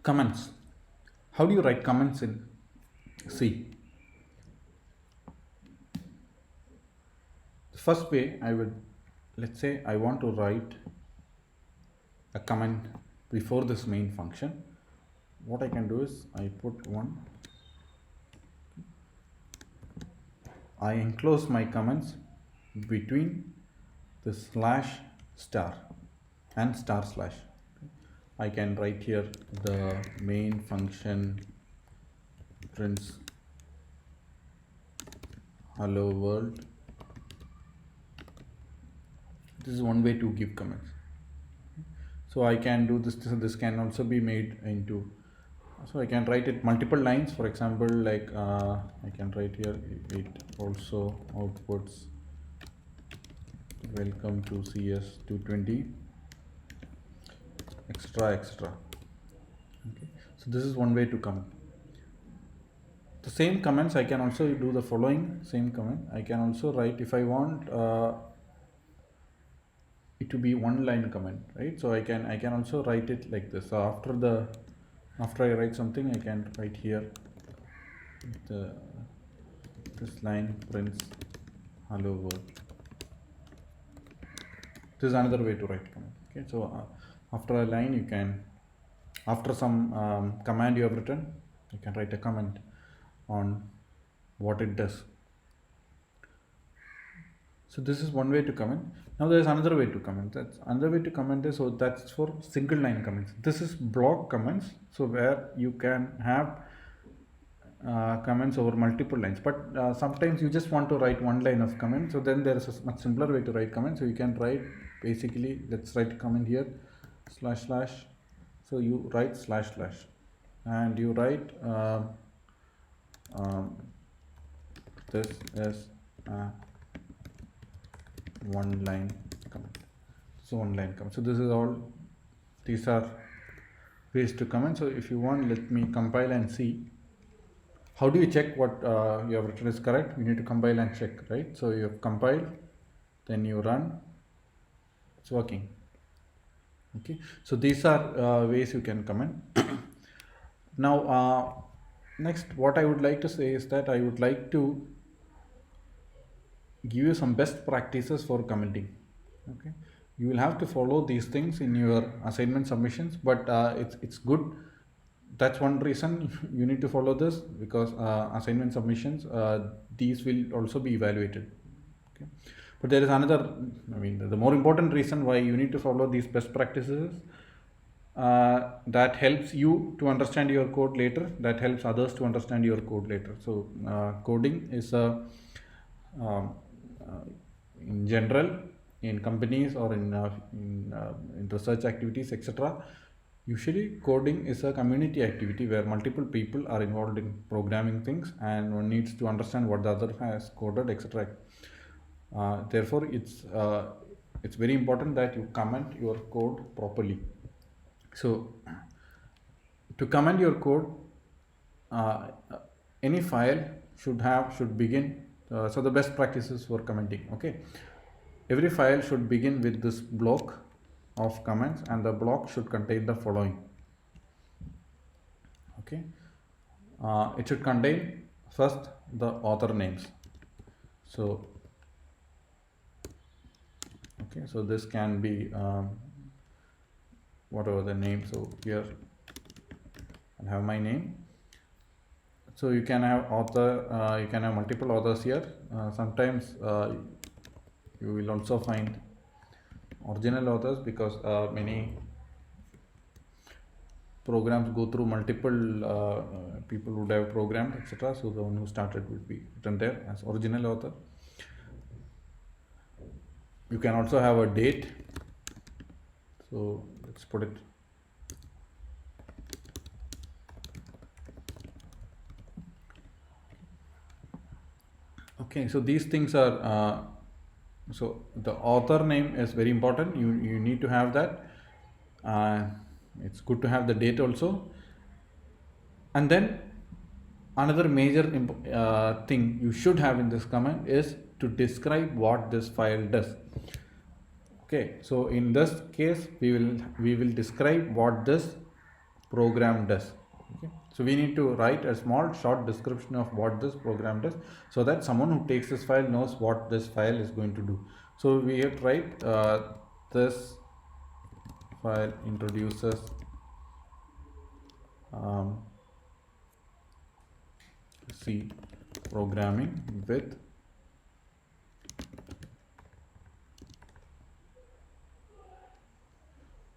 Comments. How do you write comments in C? The first way I would, let's say I want to write a comment before this main function. What I can do is I put one, I enclose my comments between the slash star and star slash. I can write here the main function prints hello world. This is one way to give comments. So I can do this. This can also be made into, so I can write it multiple lines. For example, like I can write here, it also outputs welcome to CS 220 extra. Okay, so this is one way to comment. The same comments I can also do the following same comment. I can also write, if I want it to be one line comment, right? So I can also write it like this. So after I write something, I can write here this line prints hello world. This is another way to write comment. Okay, so after a line, you can, after some command you have written, you can write a comment on what it does. So this is one way to comment. Now there is another way to comment. That's another way to comment is, so that's for single line comments. This is block comments. So where you can have comments over multiple lines, but sometimes you just want to write one line of comment. So then there is a much simpler way to write comments. So you can write, basically, let's write a comment here, slash slash. So you write slash slash, and you write this is one line comment. So one line comment. So this is all, these are ways to comment. So if you want, let me compile and see. How do you check what you have written is correct? You need to compile and check, right? So you have compiled, then you run, it's working. Okay, so these are ways you can comment. Now next, what I would like to say is that I would like to give you some best practices for commenting. Okay, you will have to follow these things in your assignment submissions, but it's good. That's one reason you need to follow this, because assignment submissions, these will also be evaluated. Okay, but there is another, I mean, the more important reason why you need to follow these best practices, that helps you to understand your code later, that helps others to understand your code later. So coding is a in general, in companies or in research activities, etc., usually coding is a community activity where multiple people are involved in programming things, and one needs to understand what the other has coded, etc. Therefore it's very important that you comment your code properly. So to comment your code, any file should begin, so the best practices for commenting. Okay, every file should begin with this block of comments, and the block should contain the following. Okay, it should contain first the author names. So okay, so this can be whatever the name. So here I'll have my name. So you can have author, you can have multiple authors here. Sometimes you will also find original authors, because many programs go through multiple people would have programmed, etc. So the one who started will be written there as original author. You can also have a date. So let's put it, okay. So these things are so the author name is very important. You need to have that. It's good to have the date also. And then another major thing you should have in this command is to describe what this file does. Okay, so in this case we will describe what this program does. Okay, so we need to write a small short description of what this program does, so that someone who takes this file knows what this file is going to do. So we have to write this file introduces um, C programming with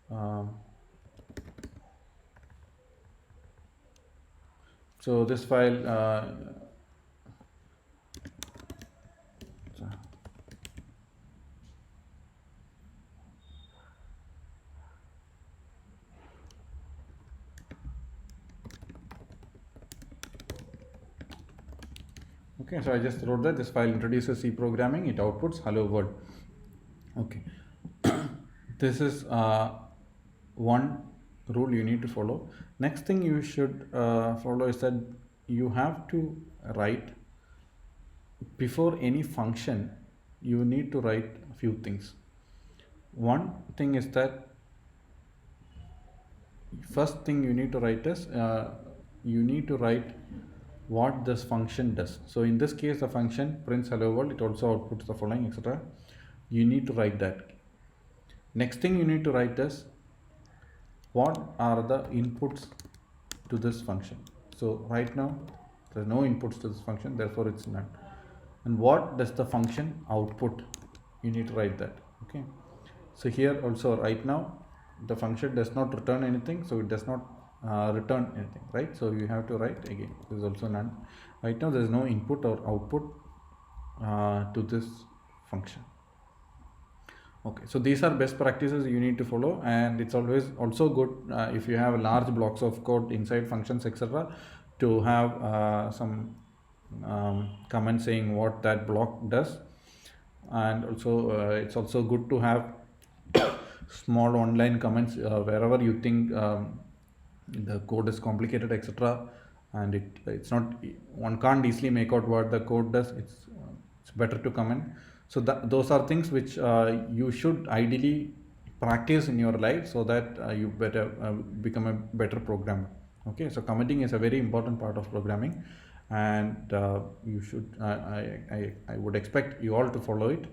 um, so this file so- okay, so I just wrote that this file introduces C programming, it outputs hello world. Okay, this is one rule you need to follow. Next thing you should follow is that you have to write before any function. You need to write a few things. One thing is that first thing you need to write is you need to write what this function does. So in this case the function prints hello world, it also outputs the following, etc. You need to write that. Next thing you need to write is what are the inputs to this function. So right now there's no inputs to this function, therefore it's none. And what does the function output, you need to write that. Okay, so here also right now the function does not return anything, so it does not return anything, right? So you have to write again, this is also none. Right now there is no input or output to this function. Okay, so these are best practices you need to follow, and it's always also good if you have large blocks of code inside functions, etc., to have some comment saying what that block does. And also it's also good to have small online comments wherever you think the code is complicated, etc., and it's not, one can't easily make out what the code does. It's better to comment. So those are things which you should ideally practice in your life, so that you better become a better programmer. Okay, so commenting is a very important part of programming, and you should I would expect you all to follow it.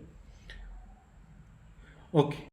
Okay,